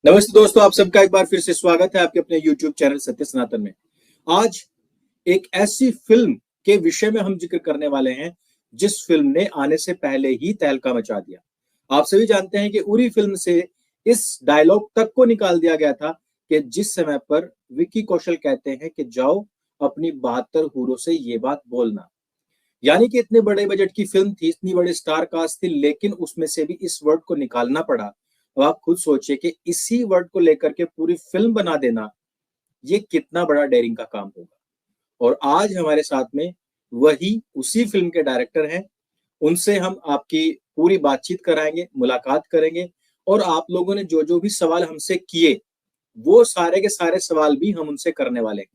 नमस्ते दोस्तों, आप सबका एक बार फिर से स्वागत है आपके अपने YouTube चैनल सत्य सनातन में। आज एक ऐसी फिल्म के विषय में हम जिक्र करने वाले हैं, जिस फिल्म ने आने से पहले ही तहलका मचा दिया। आप सभी जानते हैं कि उरी फिल्म से इस डायलॉग तक को निकाल दिया गया था कि जिस समय पर विक्की कौशल कहते हैं कि जाओ अपनी 72 हूरों से ये बात बोलना। यानी कि इतने बड़े बजट की फिल्म थी, इतनी बड़ी स्टार कास्ट थी, लेकिन उसमें से भी इस वर्ड को निकालना पड़ा। अब आप खुद सोचिए कि इसी वर्ड को लेकर के पूरी फिल्म बना देना, ये कितना बड़ा डेयरिंग का काम होगा। और आज हमारे साथ में वही उसी फिल्म के डायरेक्टर हैं। उनसे हम आपकी पूरी बातचीत कराएंगे, मुलाकात करेंगे और आप लोगों ने जो-जो भी सवाल हमसे किए, वो सारे के सारे सवाल भी हम उनसे करने वाले हैं।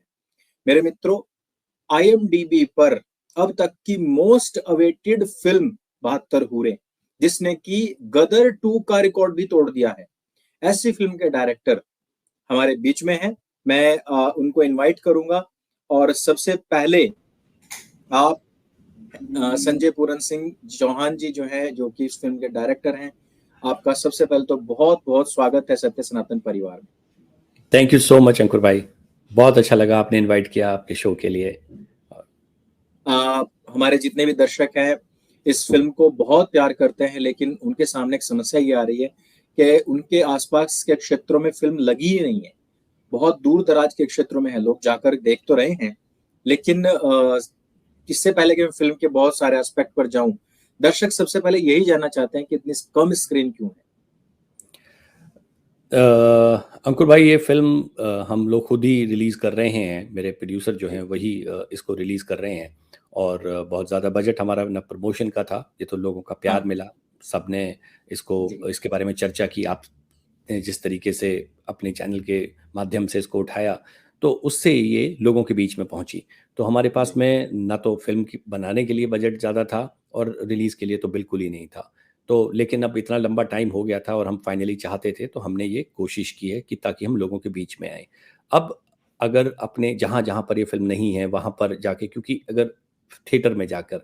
मेरे मित्रों, आईएमडीबी पर अब तक की मोस्ट अवेटेड फिल्म 72 हूरें, जिसने कि गदर 2 का रिकॉर्ड भी तोड़ दिया है। ऐसी फिल्म के डायरेक्टर हमारे बीच में हैं। मैं उनको इनवाइट करूंगा और सबसे पहले आप संजय पूरन सिंह चौहान जी जो है, जो कि इस फिल्म के डायरेक्टर हैं, आपका सबसे पहले तो बहुत-बहुत स्वागत है सत्य सनातन परिवार में। थैंक यू सो मच अंकुर भाई। बहुत अच्छा लगा आपने इनवाइट किया आपके शो के लिए। हमारे जितने भी दर्शक हैं इस फिल्म को बहुत प्यार करते हैं, लेकिन उनके सामने एक समस्या ये आ रही है कि उनके आसपास के क्षेत्रों में फिल्म लगी ही नहीं है। बहुत दूर दराज के क्षेत्रों में है, लोग जाकर देख तो रहे हैं, लेकिन इससे पहले कि मैं फिल्म के बहुत सारे एस्पेक्ट पर जाऊं, दर्शक सबसे पहले यही जानना चाहते हैं कि इतनी कम स्क्रीन क्यों है। अंकुर भाई, ये फिल्म हम लोग खुद ही रिलीज़ कर रहे हैं। मेरे प्रोड्यूसर जो हैं वही इसको रिलीज़ कर रहे हैं। और बहुत ज़्यादा बजट हमारा ना प्रमोशन का था, ये तो लोगों का प्यार हाँ मिला। सबने इसको जी। इसके बारे में चर्चा की। आपने जिस तरीके से अपने चैनल के माध्यम से इसको उठाया, तो उससे ये लोगों के बीच में पहुंची। तो हमारे पास जी। में ना तो फिल्म की बनाने के लिए बजट ज़्यादा था और रिलीज़ के लिए तो बिल्कुल ही नहीं था। तो लेकिन अब इतना लंबा टाइम हो गया था और हम फाइनली चाहते थे, तो हमने ये कोशिश की है कि ताकि हम लोगों के बीच में आएँ। अब अगर अपने जहाँ-जहाँ पर ये फ़िल्म नहीं है, वहाँ पर जाके, क्योंकि अगर थिएटर में जाकर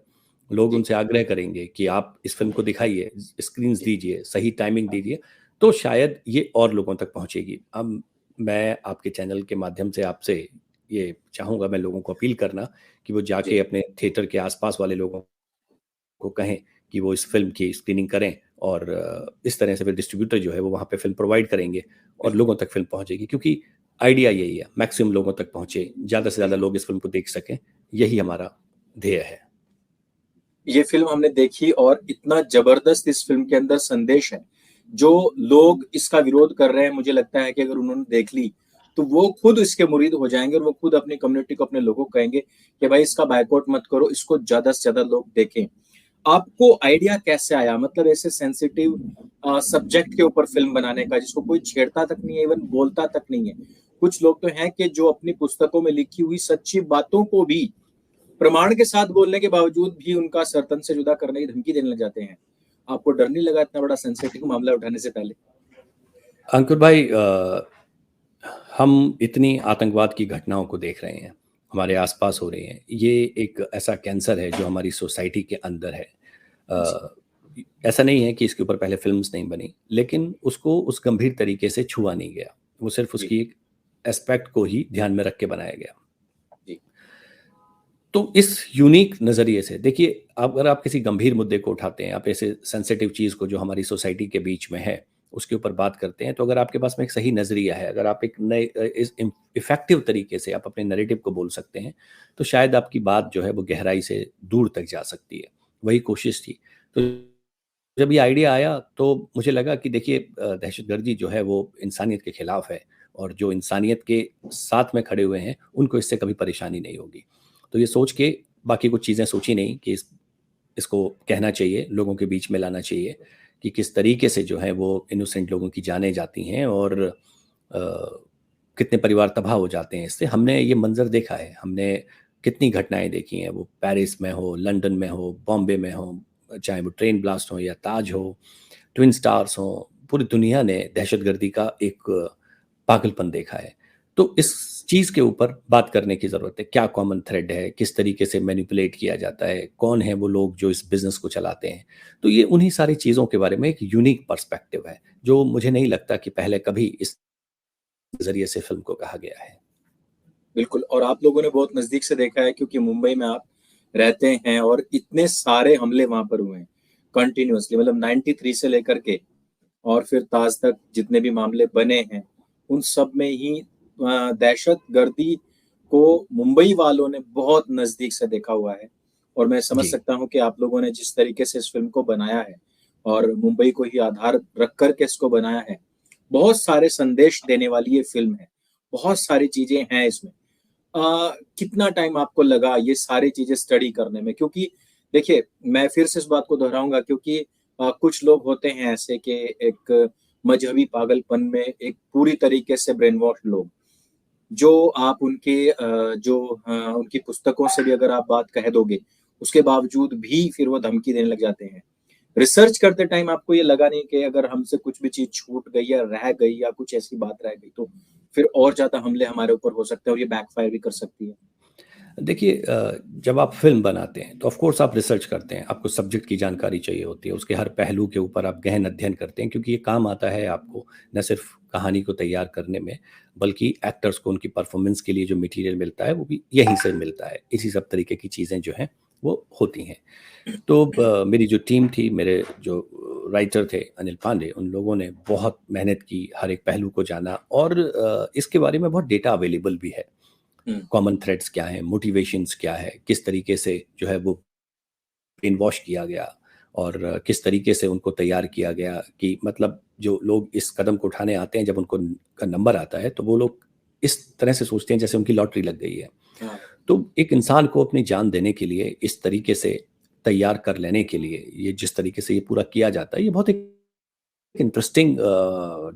लोग जी। उनसे आग्रह करेंगे कि आप इस फ़िल्म को दिखाइए, स्क्रीन्स जी। दीजिए, सही टाइमिंग हाँ। दीजिए, तो शायद ये और लोगों तक पहुँचेगी। अब मैं आपके चैनल के माध्यम से आपसे ये चाहूँगा, मैं लोगों को अपील करना कि वो जाके जी। अपने थिएटर के आस-पास वाले लोगों को कहें कि वो इस फ़िल्म की स्क्रीनिंग करें। और इस तरह से फिर डिस्ट्रीब्यूटर जो है वो वहाँ पे फ़िल्म प्रोवाइड करेंगे और बिल्कुल। लोगों तक फ़िल्म पहुँचेगी, क्योंकि आइडिया यही है, मैक्सिमम लोगों तक पहुँचे, ज़्यादा से ज़्यादा बिल्कुल। लोग इस फ़िल्म को देख सकें, यही हमारा ध्येय है। ये फिल्म हमने देखी और इतना जबरदस्त इस फिल्म के अंदर संदेश है। जो लोग इसका विरोध कर रहे हैं, मुझे लगता है कि अगर उन्होंने देख ली, तो वो खुद इसके मुरीद हो जाएँगे और वो खुद अपनी कम्युनिटी को, अपने लोगों को कहेंगे कि भाई इसका बायकॉट मत करो, इसको ज़्यादा से ज़्यादा लोग देखें। आपको आइडिया कैसे आया? मतलब ऐसे सेंसिटिव सब्जेक्ट के ऊपर फ़िल्म बनाने का, जिसको कोई छेड़ता तक नहीं है, इवन बोलता तक नहीं है। कुछ लोग तो हैं कि जो अपनी पुस्तकों में लिखी हुई सच्ची बातों को भी प्रमाण के साथ बोलने के बावजूद भी उनका सर तन से जुदा करने की धमकी देने लग जाते हैं। आपको डर नहीं लगा इतना बड़ा सेंसिटिव मामला उठाने से पहले? अंकुर भाई, हम इतनी आतंकवाद की घटनाओं को देख रहे हैं, हमारे आस-पास हो रही हैं। ये एक ऐसा कैंसर है जो हमारी सोसाइटी के अंदर है। जी। अ, ऐसा नहीं है कि इसके ऊपर पहले फ़िल्म्स नहीं बनी, लेकिन उसको उस गंभीर तरीके से छुआ नहीं गया। वो सिर्फ़ जी। उसकी एक एस्पेक्ट को ही ध्यान में रख के बनाया गया। जी। तो इस यूनिक नज़रिए से देखिए, अगर आप किसी गंभीर मुद्दे को उठाते हैं, आप ऐसे सेंसिटिव चीज़ को जो हमारी सोसाइटी के बीच में है, उसके ऊपर बात करते हैं, तो अगर आपके पास में एक सही नज़रिया है, अगर आप एक नए इस इफ़ेक्टिव तरीके से आप अपने नैरेटिव को बोल सकते हैं, तो शायद आपकी बात जो है वो गहराई से दूर तक जा सकती है। वही कोशिश थी। तो जब ये आइडिया आया तो मुझे लगा कि देखिए, दहशतगर्दी जो है वो इंसानियत के खिलाफ़ है, और जो इंसानियत के साथ में खड़े हुए हैं, उनको इससे कभी परेशानी नहीं होगी। तो ये सोच के बाकी कुछ चीज़ें सोची नहीं कि इसको कहना चाहिए, लोगों के बीच में लाना चाहिए कि किस तरीके से जो है वो इनोसेंट लोगों की जानें जाती हैं, और कितने परिवार तबाह हो जाते हैं इससे। हमने ये मंज़र देखा है, हमने कितनी घटनाएँ देखी हैं, वो पेरिस में हो, लंदन में हो, बॉम्बे में हो, चाहे वो ट्रेन ब्लास्ट हो या ताज हो, ट्विन स्टार्स हों, पूरी दुनिया ने दहशतगर्दी का एक पागलपन देखा है। तो इस चीज़ के ऊपर बात करने की ज़रूरत है। क्या कॉमन थ्रेड है, किस तरीके से मैनिपुलेट किया जाता है, कौन है वो लोग जो इस बिज़नेस को चलाते हैं। तो ये उन्हीं सारी चीज़ों के बारे में एक यूनिक पर्सपेक्टिव है, जो मुझे नहीं लगता कि पहले कभी इस ज़रिए से फ़िल्म को कहा गया है। बिल्कुल। और आप लोगों ने बहुत नज़दीक से देखा है क्योंकि मुंबई में आप रहते हैं और इतने सारे हमले वहाँ पर हुए हैं, कंटिन्यूअसली मतलब 93 से लेकर के और फिर ताज तक जितने भी मामले बने हैं, उन सब में ही दहशतगर्दी को मुंबई वालों ने बहुत नज़दीक से देखा हुआ है। और मैं समझ जी, सकता हूँ कि आप लोगों ने जिस तरीके से इस फ़िल्म को बनाया है और मुंबई को ही आधार रख कर के इसको बनाया है, बहुत सारे संदेश देने वाली ये फ़िल्म है। बहुत सारी चीज़ें हैं इसमें। कितना टाइम आपको लगा ये सारी चीज़ें स्टडी करने में? क्योंकि देखिए, मैं फिर से इस बात को दोहराऊँगा क्योंकि कुछ लोग होते हैं ऐसे कि एक मज़हबी पागलपन में एक पूरी तरीके से ब्रेन वॉश लोग, जो आप उनके उनकी पुस्तकों से भी अगर आप बात कह दोगे, उसके बावजूद भी फिर वो धमकी देने लग जाते हैं। रिसर्च करते टाइम आपको ये लगा नहीं कि अगर हमसे कुछ भी चीज़ छूट गई या रह गई या कुछ ऐसी बात रह गई, तो फिर और ज़्यादा हमले हमारे ऊपर हो सकते हैं और ये बैकफ़ायर भी कर सकती है? देखिए जब आप फ़िल्म बनाते हैं, तो ऑफ़ कोर्स आप रिसर्च करते हैं, आपको सब्जेक्ट की जानकारी चाहिए होती है, उसके हर पहलू के ऊपर आप गहन अध्ययन करते हैं क्योंकि ये काम आता है आपको न सिर्फ़ कहानी को तैयार करने में, बल्कि एक्टर्स को उनकी परफ़ॉर्मेंस के लिए जो मटीरियल मिलता है, वो भी यहीं से मिलता है। इसी सब तरीके की चीज़ें जो हैं, वो होती हैं। तो मेरी जो टीम थी, मेरे जो राइटर थे अनिल पांडे, उन लोगों ने बहुत मेहनत की, हर एक पहलू को जाना और इसके बारे में बहुत डेटा अवेलेबल भी है। हुँ, कॉमन थ्रेड्स क्या हैं, मोटिवेशंस क्या है, किस तरीके से जो है वो ब्रेन वॉश किया गया और किस तरीके से उनको तैयार किया गया कि मतलब जो लोग इस कदम को उठाने आते हैं, जब उनको का नंबर आता है, तो वो लोग इस तरह से सोचते हैं जैसे उनकी लॉटरी लग गई है। हाँ, तो एक इंसान को अपनी जान देने के लिए इस तरीके से तैयार कर लेने के लिए, ये जिस तरीके से ये पूरा किया जाता है, ये बहुत एक इंटरेस्टिंग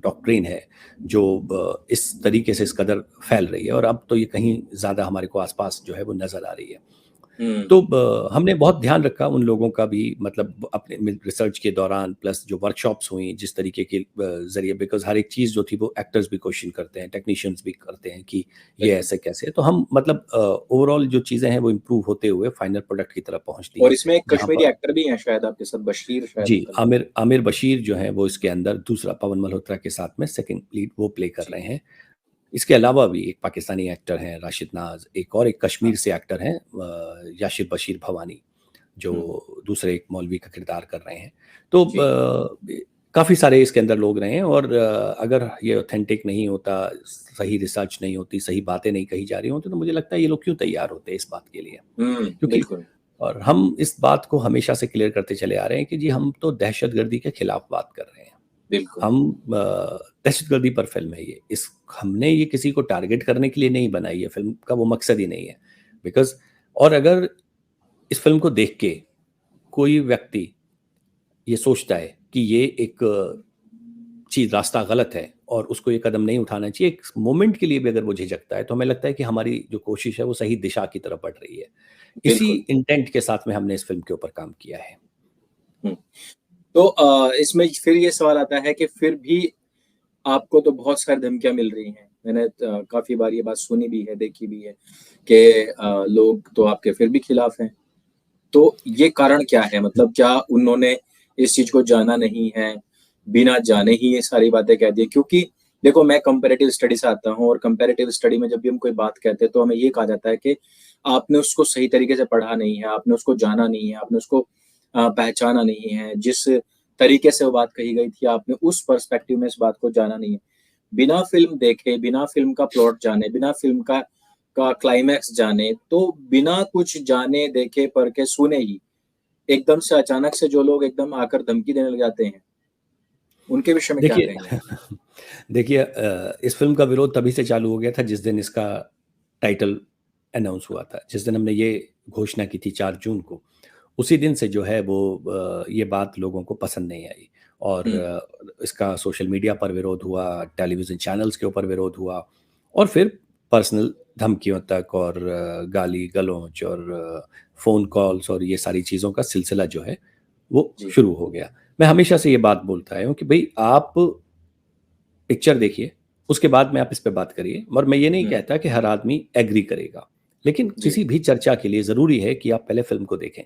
डॉक्ट्रिन है, जो इस तरीके से इस कदर फैल रही है और अब तो ये कहीं ज़्यादा हमारे को आस-पास जो है वो नज़र आ रही है। हुँ। तो हमने बहुत ध्यान रखा उन लोगों का भी मतलब अपने रिसर्च के दौरान प्लस जो वर्कशॉप्स हुई जिस तरीके के ज़रिए बिकॉज़ हर एक चीज़ जो थी वो एक्टर्स भी क्वेश्चन करते हैं, टेक्नीशियंस भी करते हैं कि ये बिल्कुल। ऐसे कैसे? तो हम मतलब ओवरऑल जो चीज़ें हैं वो इम्प्रूव होते हुए फाइनल प्रोडक्ट की तरफ पहुँचती और हैं, इसमें एक जहाँ कश्मीरी पर एक्टर भी हैं शायद आपके साथ, बशीर शायद जी, उनका नाम है। आमिर आमिर बशीर जो हैं वो इसके अंदर दूसरा पवन मल्होत्रा के साथ में सेकंड लीड वो प्ले कर जी, रहे हैं। इसके अलावा भी एक पाकिस्तानी एक्टर हैं राशिद नाज़, एक और एक हाँ, कश्मीर से एक्टर हैं याशिर बशीर भवानी। हुँ, जो दूसरे एक मौलवी का किरदार कर रहे हैं। तो जी, काफ़ी सारे इसके अंदर लोग रहे हैं और अगर ये ऑथेंटिक नहीं होता, सही रिसर्च नहीं होती, सही बातें नहीं कही जा रही होती, तो मुझे लगता है ये लोग क्यों तैयार होते इस बात के लिए। हुँ, क्योंकि बिल्कुल, और हम इस बात को हमेशा से क्लियर करते चले आ रहे हैं कि जी हम तो दहशतगर्दी के खिलाफ बात कर रहे हैं। बिल्कुल, हम दहशतगर्दी पर फ़िल्म है ये। इस हमने ये किसी को टारगेट करने के लिए नहीं बनाई है, फ़िल्म का वो मकसद ही नहीं है। बिकॉज़ और अगर इस फ़िल्म को देख के कोई व्यक्ति ये सोचता है कि ये एक चीज़ रास्ता गलत है और उसको ये कदम नहीं उठाना चाहिए, एक मोमेंट के लिए भी अगर वो झिझकता है, तो हमें लगता है कि हमारी जो कोशिश है वो सही दिशा की तरफ बढ़ रही है। इसी बिल्कुल, इंटेंट के साथ में हमने इस फ़िल्म के ऊपर काम किया है। हुँ। तो इसमें फिर ये सवाल आता है कि फिर भी आपको तो बहुत सारी धमकियाँ मिल रही हैं। मैंने काफ़ी बार ये बात सुनी भी है, देखी भी है कि लोग तो आपके फिर भी खिलाफ हैं। तो ये कारण क्या है? मतलब क्या उन्होंने इस चीज़ को जाना नहीं है, बिना जाने ही ये सारी बातें कह दी? क्योंकि देखो मैं कंपैरेटिव स्टडी से आता हूँ और कंपैरेटिव स्टडी में जब भी हम कोई बात कहते हैं तो हमें ये कहा जाता है कि आपने उसको सही तरीके से पढ़ा नहीं है, आपने उसको जाना नहीं है, आपने उसको पहचाना नहीं है। जिस तरीके से वो बात कही गई थी, आपने उस पर्सपेक्टिव में इस बात को जाना नहीं है। बिना फ़िल्म देखे, बिना फ़िल्म का प्लॉट जाने, बिना फ़िल्म का क्लाइमैक्स जाने, तो बिना कुछ जाने, देखे, परखे, सुने ही एकदम से अचानक से जो लोग एकदम आकर धमकी देने लग जाते हैं, उनके विषय में क्या देखिए कहेंगे? देखिए इस फ़िल्म का विरोध तभी से चालू हो गया था जिस दिन इसका टाइटल अनाउंस हुआ था। जिस दिन हमने ये घोषणा की थी 4 जून को, उसी दिन से जो है वो ये बात लोगों को पसंद नहीं आई और हुँ, इसका सोशल मीडिया पर विरोध हुआ, टेलीविज़न चैनल्स के ऊपर विरोध हुआ और फिर पर्सनल धमकियों तक और गाली-गलौच और फ़ोन कॉल्स और ये सारी चीज़ों का सिलसिला जो है, वो जी, शुरू हो गया। मैं हमेशा से ये बात बोलता आया हूँ कि भई आप पिक्चर देखिए, उसके बाद में आप इस पे बात करिए। और मैं ये नहीं हम्म, कहता कि हर आदमी एग्री करेगा, लेकिन जी किसी भी चर्चा के लिए ज़रूरी है कि आप पहले फ़िल्म को देखें।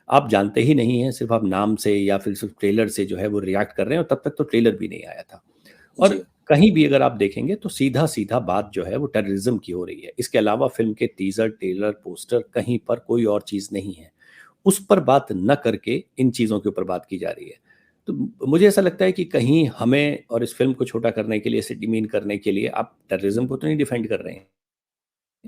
आप जानते ही नहीं हैं, सिर्फ़ आप नाम से या फिर सिर्फ़ ट्रेलर से जो है वो रिएक्ट कर रहे हैं, और तब तक तो ट्रेलर भी नहीं आया था। और जी कहीं भी अगर आप देखेंगे तो सीधा-सीधा बात जो है वो टेररिज़्म की हो रही है। इसके अलावा फ़िल्म के टीज़र, ट्रेलर, पोस्टर कहीं पर कोई और चीज़ नहीं है। उस पर बात न करके इन चीज़ों के ऊपर बात की जा रही है। तो मुझे ऐसा लगता है कि कहीं हमें और इस फ़िल्म को छोटा करने के लिए, इसे डिमीन करने के लिए आप टेररिज़्म को तो नहीं डिफेंड कर रहे हैं,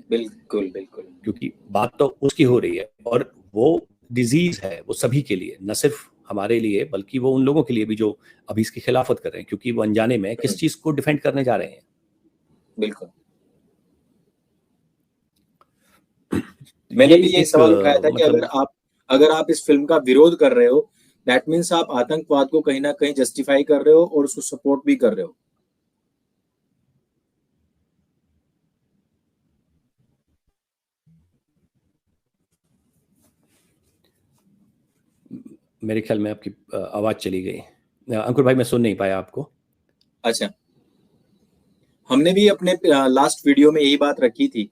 बिल्कुल बिल्कुल। क्योंकि बात तो उसकी हो रही है, और वो डिज़ीज़ है, वो सभी के लिए, ना सिर्फ़ हमारे लिए बल्कि वो उन लोगों के लिए भी जो अभी इसकी खिलाफ़त कर रहे हैं, क्योंकि वो अनजाने में किस चीज़ को डिफेंड करने जा रहे हैं। बिल्कुल, ये मैंने भी यही एक सवाल उठाया था कि मतलब अगर आप इस फ़िल्म का विरोध कर रहे हो, दैट मीन्स आप आतंकवाद को कहीं न कहीं जस्टिफ़ाई कर रहे हो और उसको सपोर्ट भी कर रहे हो। मेरे ख़्याल में आपकी आवाज़ चली गई। अंकुर भाई, मैं सुन नहीं पाया आपको। अच्छा, हमने भी अपने लास्ट वीडियो में यही बात रखी थी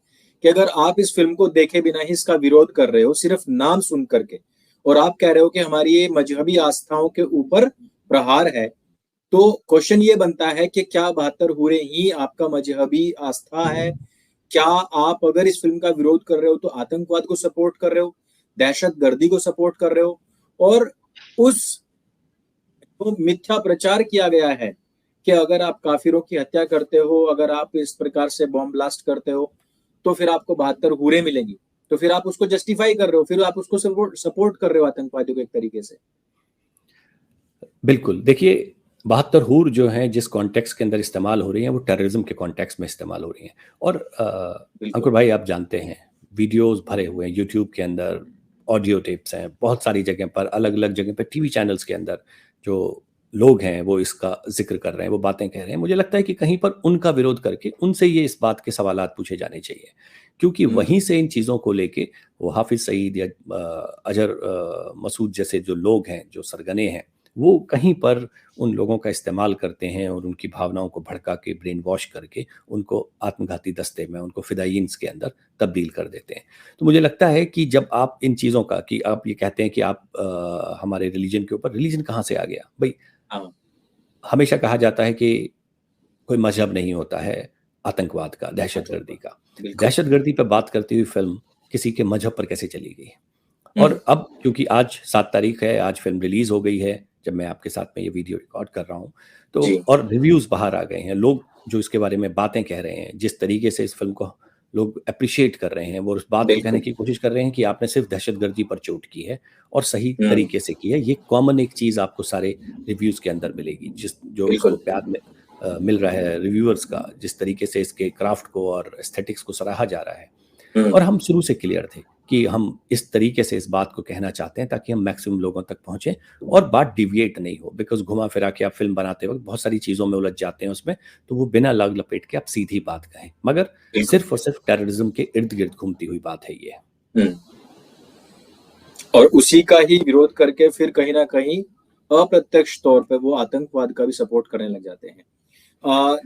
कि अगर आप इस फ़िल्म को देखे बिना ही इसका विरोध कर रहे हो, सिर्फ़ नाम सुन कर के, और आप कह रहे हो कि हमारी ये मज़हबी आस्थाओं के ऊपर प्रहार है, तो क्वेश्चन ये बनता है कि क्या 72 हूरें ही आपका मज़हबी आस्था है? क्या आप अगर इस फ़िल्म का विरोध कर रहे हो तो आतंकवाद को सपोर्ट कर रहे हो, दहशतगर्दी को सपोर्ट कर रहे हो, और उस जो मिथ्या प्रचार किया गया है कि अगर आप काफिरों की हत्या करते हो, अगर आप इस प्रकार से बॉम्ब ब्लास्ट करते हो, तो फिर आपको 72 हूरें मिलेंगी। तो फिर आप उसको जस्टिफाई कर रहे हो, फिर आप उसको सपोर्ट कर रहे हो आतंकवादियों को एक तरीके से। बिल्कुल, देखिए 72 हूर जो हैं जिस कॉन्टेक्स्ट के अंदर इस्तेमाल हो रही हैं, वो टेररिज़्म के कॉन्टेक्स्ट में इस्तेमाल हो रही हैं। और बिल्कुल। अंकुर भाई, आप जानते हैं, वीडियोज़ भरे हुए हैं यूट्यूब के अंदर, ऑडियो टेप्स हैं, बहुत सारी जगह पर, अलग-अलग जगह पे टीवी चैनल्स के अंदर जो लोग हैं वो इसका ज़िक्र कर रहे हैं, वो बातें कह रहे हैं। मुझे लगता है कि कहीं पर उनका विरोध करके उनसे ये इस बात के सवालात पूछे जाने चाहिए, क्योंकि हुँ, वहीं से इन चीज़ों को लेके वो हाफ़िज़ सईद या अज़हर मसूद जैसे जो लोग हैं, जो सरगने हैं, वो कहीं पर उन लोगों का इस्तेमाल करते हैं और उनकी भावनाओं को भड़का के, ब्रेन वॉश करके उनको आत्मघाती दस्ते में, उनको फ़िदायीन्स के अंदर तब्दील कर देते हैं। तो मुझे लगता है कि जब आप इन चीज़ों का, कि आप ये कहते हैं कि आप हमारे रिलीजन के ऊपर, रिलीजन कहाँ से आ गया? भई, हाँ, हमेशा कहा जाता है कि कोई मज़हब नहीं होता है आतंकवाद का, दहशतगर्दी आतंकवाद, का। बिल्कुल। दहशतगर्दी पे बात करती हुई फ़िल्म किसी के मज़हब पर कैसे चली गई? हुँ, और अब क्योंकि आज 7 तारीख़ है, आज फ़िल्म रिलीज़ हो गई है, जब मैं आपके साथ में ये वीडियो रिकॉर्ड कर रहा हूँ, जी। तो और रिव्यूज़ बाहर आ गए हैं। लोग जो इसके बारे में बातें कह रहे हैं, जिस तरीके से इस फ़िल्म को लोग एप्रिशिएट कर रहे हैं, वो उस बात को कहने बिल्कुल। की कोशिश कर रहे हैं कि आपने सिर्फ़ दहशतगर्दी पर चोट की है और सही हुँ, तरीके से की है। ये कॉमन एक चीज़ आपको सारे रिव्यूज़ के अंदर मिलेगी, जो इसको बिल्कुल। प्यार मिल रहा है रिव्यूअर्स का, जिस तरीके से इसके क्राफ़्ट को और एस्थेटिक्स को सराहा जा रहा है। हुँ, और हम शुरू से क्लियर थे कि हम इस तरीके से इस बात को कहना चाहते हैं ताकि हम मैक्सिमम लोगों तक पहुँचे और बात डिविएट नहीं हो, बिकॉज़ घुमा-फिरा के आप फ़िल्म बनाते वक़्त बहुत सारी चीज़ों में उलझ जाते हैं उसमें, तो वो बिना लाग-लपेट के आप सीधी बात कहें। मगर बिल्कुल। सिर्फ़ और सिर्फ़ टेररिज़्म के इर्द-गिर्द घूमती हुई बात है ये। हुँ, और उसी का ही विरोध करके फिर कहीं न कहीं अप्रत्यक्ष तौर पे वो आतंकवाद का भी सपोर्ट करने लग जाते हैं।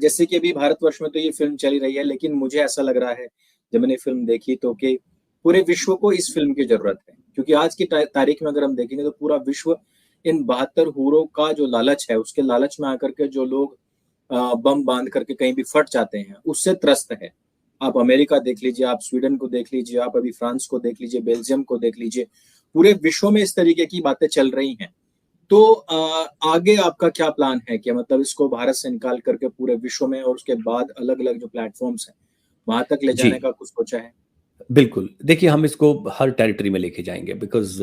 जैसे कि अभी भारतवर्ष में तो ये फ़िल्म चल रही है, लेकिन मुझे ऐसा लग रहा है, जब मैंने फ़िल्म देखी तो कि पूरे विश्व को इस फ़िल्म की ज़रूरत है। क्योंकि आज की तारीख में अगर हम देखेंगे तो पूरा विश्व इन 72 हूरों का जो लालच है, उसके लालच में आकर के जो लोग बम बाँध करके कहीं भी फट जाते हैं, उससे त्रस्त है। आप अमेरिका देख लीजिए, आप स्वीडन को देख लीजिए, आप अभी फ्रांस को देख लीजिए, बेल्जियम को देख लीजिए। पूरे विश्व में इस तरीके की बातें चल रही हैं। तो आगे आपका क्या प्लान है कि मतलब इसको भारत से निकाल करके पूरे विश्व में और उसके बाद अलग-अलग जो प्लेटफ़ॉर्म्स हैं, वहाँ तक ले जी। जाने का कुछ सोचा है? बिल्कुल। देखिए, हम इसको हर टेरिटरी में लेके जाएँगे, बिकॉज़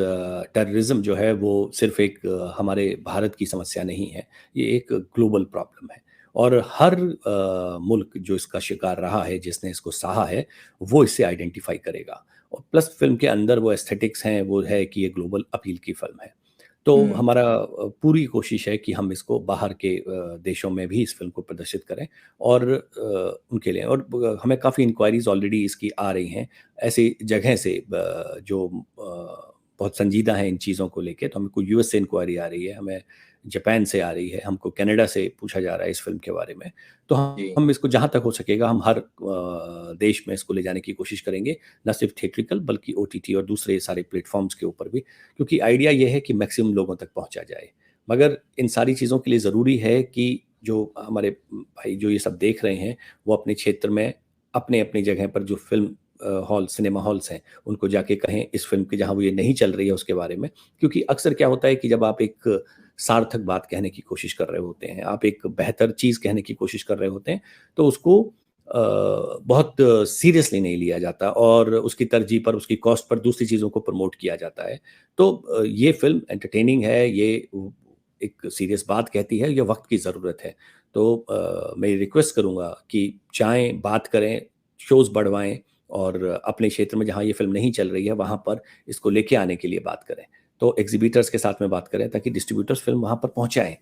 टेररिज़्म जो है वो सिर्फ़ एक हमारे भारत की समस्या नहीं है, ये एक ग्लोबल प्रॉब्लम है। और हर मुल्क जो इसका शिकार रहा है, जिसने इसको सहा है, वो इसे आइडेंटिफ़ाई करेगा। और प्लस फ़िल्म के अंदर वो एस्थेटिक्स हैं, वो है कि ये ग्लोबल अपील की फ़िल्म है। तो हुँ, हमारा पूरी कोशिश है कि हम इसको बाहर के देशों में भी इस फ़िल्म को प्रदर्शित करें, और उनके लिए, और हमें काफ़ी इंक्वायरीज़ ऑलरेडी इसकी आ रही हैं, ऐसी जगह से जो बहुत संजीदा हैं इन चीज़ों को लेके। तो हमको यूएस से इंक्वायरी आ रही है, हमें जापान से आ रही है, हमको कनाडा से पूछा जा रहा है इस फ़िल्म के बारे में। तो जी, हम इसको जहाँ तक हो सकेगा हम हर देश में इसको ले जाने की कोशिश करेंगे, ना सिर्फ़ थिएट्रिकल बल्कि ओटीटी और दूसरे सारे प्लेटफ़ॉर्म्स के ऊपर भी, क्योंकि आइडिया ये है कि मैक्सिमम लोगों तक पहुँचा जाए। मगर इन सारी चीज़ों के लिए ज़रूरी है कि जो हमारे भाई जो ये सब देख रहे हैं, वो अपने क्षेत्र में अपने-अपनी जगह पर जो फ़िल्म हॉल, सिनेमा हॉल्स हैं, उनको जाके कहें इस फ़िल्म की जहाँ वो ये नहीं चल रही है उसके बारे में। क्योंकि अक्सर क्या होता है कि जब आप एक सार्थक बात कहने की कोशिश कर रहे होते हैं, आप एक बेहतर चीज़ कहने की कोशिश कर रहे होते हैं, तो उसको बहुत सीरियसली नहीं लिया जाता और उसकी तरजीह पर, उसकी कॉस्ट पर दूसरी चीज़ों को प्रमोट किया जाता है। तो ये फ़िल्म एंटरटेनिंग है, ये एक सीरियस बात कहती है, ये वक़्त की ज़रूरत है। तो मैं रिक्वेस्ट करूँगा कि जाएँ, बात करें, शोज़ बढ़वाएँ और अपने क्षेत्र में जहाँ ये फ़िल्म नहीं चल रही है, वहाँ पर इसको लेके आने के लिए बात करें। तो एग्ज़िबिटर्स के साथ में बात करें ताकि डिस्ट्रीब्यूटर्स फ़िल्म वहाँ पर पहुँचाएँ।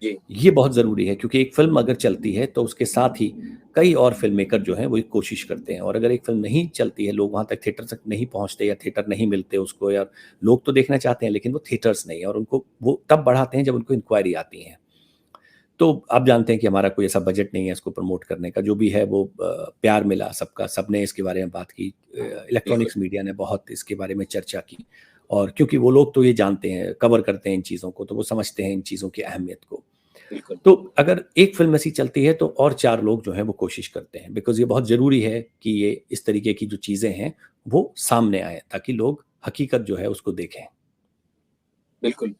जी, ये बहुत ज़रूरी है क्योंकि एक फ़िल्म अगर चलती है तो उसके साथ ही कई और फ़िल्म मेकर जो हैं वो एक कोशिश करते हैं और अगर एक फ़िल्म नहीं चलती है, लोग वहाँ तक थिएटर तक नहीं पहुँचते या थिएटर नहीं मिलते उसको या लोग तो देखना चाहते हैं लेकिन वो थिएटर्स नहीं है और उनको वो तब बढ़ाते हैं जब उनको इंक्वायरी आती है। तो आप जानते हैं कि हमारा कोई ऐसा बजट नहीं है इसको प्रमोट करने का, जो भी है वो प्यार मिला सबका, सबने इसके बारे में बात की। बिल्कुल, इलेक्ट्रॉनिक्स मीडिया ने बहुत इसके बारे में चर्चा की और क्योंकि वो लोग तो ये जानते हैं, कवर करते हैं इन चीज़ों को, तो वो समझते हैं इन चीज़ों की अहमियत को। बिल्कुल, तो अगर एक फ़िल्म ऐसी चलती है तो और 4 लोग जो हैं वो कोशिश करते हैं बिकॉज़ ये बहुत ज़रूरी है कि ये इस तरीके की जो चीज़ें हैं, वो सामने आएँ ताकि लोग हकीकत जो है उसको देखें। बिल्कुल।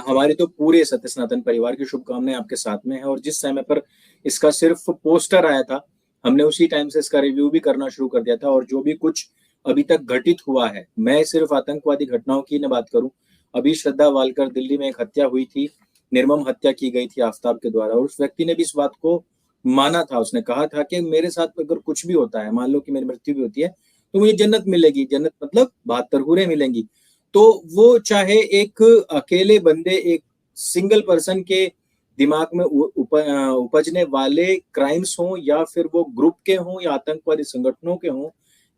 हमारे तो पूरे सत्य सनातन परिवार की शुभकामनाएँ आपके साथ में हैं और जिस समय पर इसका सिर्फ़ पोस्टर आया था, हमने उसी टाइम से इसका रिव्यू भी करना शुरू कर दिया था और जो भी कुछ अभी तक घटित हुआ है, मैं सिर्फ़ आतंकवादी घटनाओं की ना बात करूँ, अभी श्रद्धा वालकर दिल्ली में एक हत्या हुई थी, निर्मम हत्या की गई थी आफ़ताब के द्वारा और उस व्यक्ति ने भी इस बात को माना था, उसने कहा था कि मेरे साथ अगर कुछ भी होता है, मान लो कि मेरी मृत्यु भी होती है, तो मुझे जन्नत मिलेगी, जन्नत मतलब 72 हूरें मिलेंगी। तो वो चाहे एक अकेले बंदे, एक सिंगल पर्सन के दिमाग में उपजने वाले क्राइम्स हों या फिर वो ग्रुप के हों या आतंकवादी संगठनों के हों,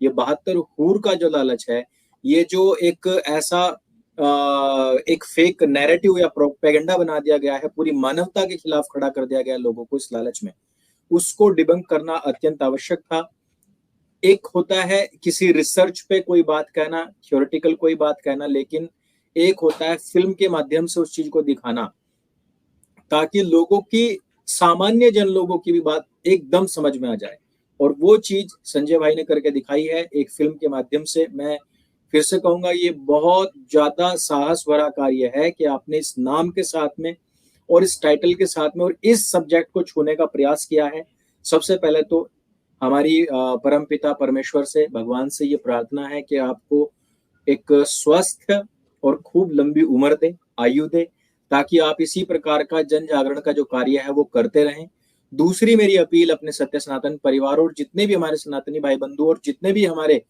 ये 72 हूर का जो लालच है, ये जो एक ऐसा एक फेक नैरेटिव या प्रोपेगेंडा बना दिया गया है, पूरी मानवता के खिलाफ खड़ा कर दिया गया है लोगों को इस लालच में, उसको डिबंक करना अत्यंत आवश्यक था। एक होता है किसी रिसर्च पे कोई बात कहना, थ्योरेटिकल कोई बात कहना, लेकिन एक होता है फ़िल्म के माध्यम से उस चीज़ को दिखाना, ताकि लोगों की सामान्य जन लोगों की भी बात एकदम समझ में आ जाए। और वो चीज़ संजय भाई ने करके दिखाई है एक फ़िल्म के माध्यम से। मैं फिर से कहूँगा ये बहुत ज़्यादा साहस भरा कार्य है कि आपने इस नाम के साथ में और इस टाइटल के साथ में और इस सब्जेक्ट को छूने का प्रयास किया है। सबसे पहले तो हमारी परमपिता परमेश्वर से, भगवान से ये प्रार्थना है कि आपको एक स्वस्थ और खूब लंबी उम्र दे, आयु दे, ताकि आप इसी प्रकार का जन जागरण का जो कार्य है वो करते रहें। दूसरी मेरी अपील अपने सत्य सनातन परिवार और जितने भी हमारे सनातनी भाई बंधु और जितने भी हमारे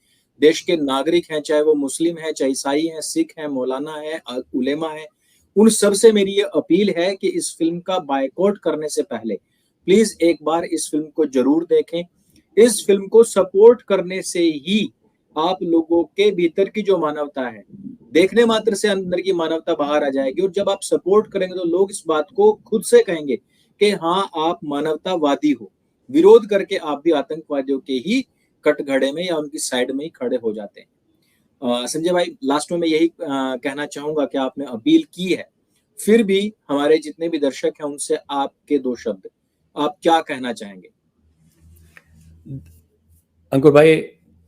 देश के नागरिक हैं, चाहे वो मुस्लिम हैं, चाहे ईसाई हैं, सिख हैं, मौलाना हैं, उलेमा हैं, उन सब से मेरी ये अपील है कि इस फ़िल्म का बायकॉट करने से पहले प्लीज़ एक बार इस फ़िल्म को ज़रूर देखें। इस फ़िल्म को सपोर्ट करने से ही आप लोगों के भीतर की जो मानवता है, देखने मात्र से अंदर की मानवता बाहर आ जाएगी और जब आप सपोर्ट करेंगे तो लोग इस बात को खुद से कहेंगे कि हाँ, आप मानवतावादी हो। विरोध करके आप भी आतंकवादियों के ही कटघरे में या उनकी साइड में ही खड़े हो जाते हैं। संजय भाई लास्ट में मैं यही कहना चाहूँगा कि आपने अपील की है, फिर भी हमारे जितने भी दर्शक हैं उनसे आपके 2 शब्द, आप क्या कहना चाहेंगे? अंकुर भाई,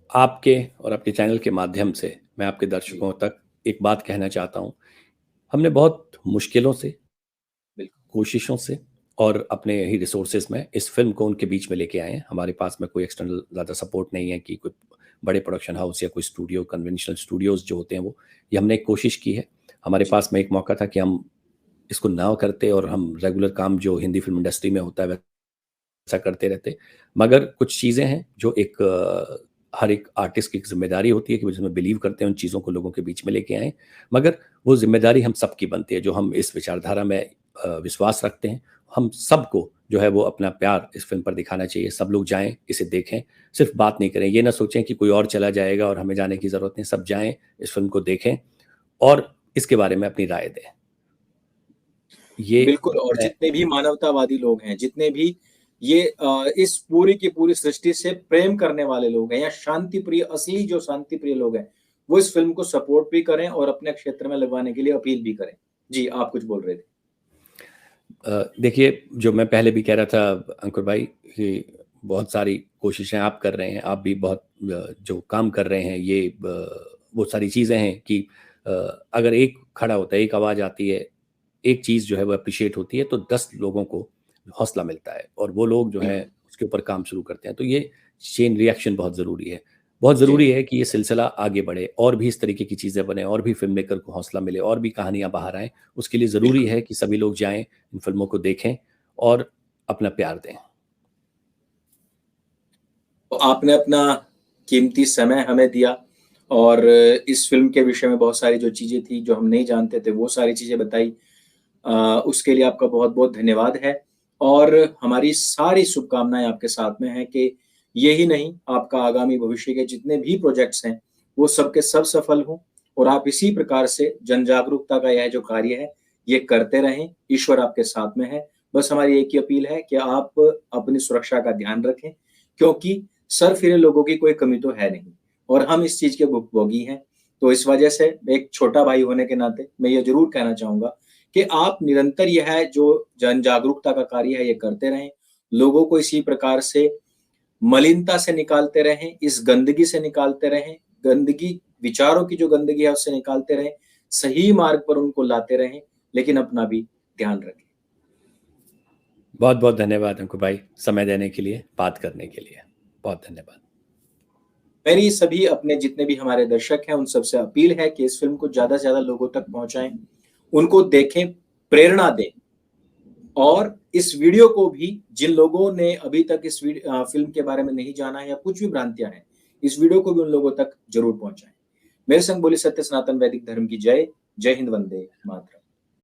आपके और आपके चैनल के माध्यम से मैं आपके जी, दर्शकों तक एक बात कहना चाहता हूँ। हमने बहुत मुश्किलों से, बिल्कुल। कोशिशों से और अपने ही रिसोर्सेज़ में इस फ़िल्म को उनके बीच में लेके आए हैं। हमारे पास में कोई एक्सटर्नल ज़्यादा सपोर्ट नहीं है कि कोई बड़े प्रोडक्शन हाउस या कोई स्टूडियो, कन्वेंशनल स्टूडियोज़ जो होते हैं वो, ये हमने एक कोशिश की है। हमारे जी, पास में एक मौका था कि हम इसको ना करते और हम रेगुलर काम जो हिंदी फ़िल्म इंडस्ट्री में होता है वैसा करते रहते। मगर कुछ चीज़ें हैं जो एक हर एक आर्टिस्ट की एक ज़िम्मेदारी होती है कि वो जिसमें बिलीव करते हैं उन चीज़ों को लोगों के बीच में लेके आएँ। मगर वो ज़िम्मेदारी हम सबकी बनती है जो हम इस विचारधारा में विश्वास रखते हैं। हम सबको जो है वो अपना प्यार इस फ़िल्म पर दिखाना चाहिए। सब लोग जाएँ, इसे देखें, सिर्फ़ बात नहीं करें। ये ना सोचें कि कोई और चला जाएगा और हमें जाने की ज़रूरत नहीं। सब जाएँ, इस फ़िल्म को देखें और इसके बारे में अपनी राय दें। ये बिल्कुल। और जितने भी मानवतावादी लोग हैं, जितने भी ये इस पूरी की पूरी सृष्टि से प्रेम करने वाले लोग हैं, या शांति प्रिय, असली जो शांति प्रिय लोग हैं, वो इस फिल्म को सपोर्ट भी करें और अपने क्षेत्र में लगवाने के लिए अपील भी करें। जी, आप कुछ बोल रहे थे। देखिए, जो मैं पहले भी कह रहा था अंकुर भाई, कि बहुत सारी कोशिशें आप कर रहे हैं, आप भी बहुत जो काम कर रहे हैं, ये वो सारी चीज़ें हैं कि अगर एक खड़ा होता है, एक आवाज़ आती है, एक चीज़ जो है वो अप्रिशिएट होती है, तो 10 लोगों को हौसला मिलता है और वो लोग जो हैं बिल्कुल। उसके ऊपर काम शुरू करते हैं। तो ये चेन रिएक्शन बहुत ज़रूरी है। बहुत जी, ज़रूरी है कि ये सिलसिला आगे बढ़े और भी इस तरीके की चीज़ें बने और भी फ़िल्म मेकर को हौसला मिले और भी कहानियाँ बाहर आएँ। उसके लिए ज़रूरी बिल्कुल। है कि सभी लोग जाएँ, इन फ़िल्मों को देखें और अपना प्यार दें। तो आपने अपना कीमती समय हमें दिया और इस फ़िल्म के विषय में बहुत सारी जो चीज़ें थी, जो हम नहीं जानते थे, वो सारी चीज़ें बताई। उसके लिए आपका बहुत-बहुत धन्यवाद है और हमारी सारी शुभकामनाएँ आपके साथ में हैं कि यही नहीं, आपका आगामी भविष्य के जितने भी प्रोजेक्ट्स हैं, वो सब के सब सफल हों और आप इसी प्रकार से जन जागरूकता का यह जो कार्य है, ये करते रहें। ईश्वर आपके साथ में है। बस हमारी एक ही अपील है कि आप अपनी सुरक्षा का ध्यान रखें, क्योंकि सरफिरे लोगों की कोई कमी तो है नहीं और हम इस चीज़ के भुक्तभोगी हैं। तो इस वजह से एक छोटा भाई होने के नाते मैं ये ज़रूर कहना चाहूँगा कि आप निरंतर यह जो जन जागरूकता का कार्य है, ये करते रहें। लोगों को इसी प्रकार से मलिनता से निकालते रहें, इस गंदगी से निकालते रहें, गंदगी विचारों की जो गंदगी है उससे निकालते रहें, सही मार्ग पर उनको लाते रहें, लेकिन अपना भी ध्यान रखें। बहुत-बहुत धन्यवाद अंकुर भाई, समय देने के लिए, बात करने के लिए। बहुत धन्यवाद। मेरी सभी अपने जितने भी हमारे दर्शक हैं, उन सबसे अपील है कि इस फ़िल्म को ज़्यादा से ज़्यादा लोगों तक पहुँचाएँ, उनको देखें, प्रेरणा दें। और इस वीडियो को भी जिन लोगों ने अभी तक फ़िल्म के बारे में नहीं जाना है या कुछ भी भ्रांतियाँ हैं, इस वीडियो को भी उन लोगों तक ज़रूर पहुँचाएँ। मेरे संग बोली सत्य सनातन वैदिक धर्म की जय। जय हिंद, वंदे मातरम।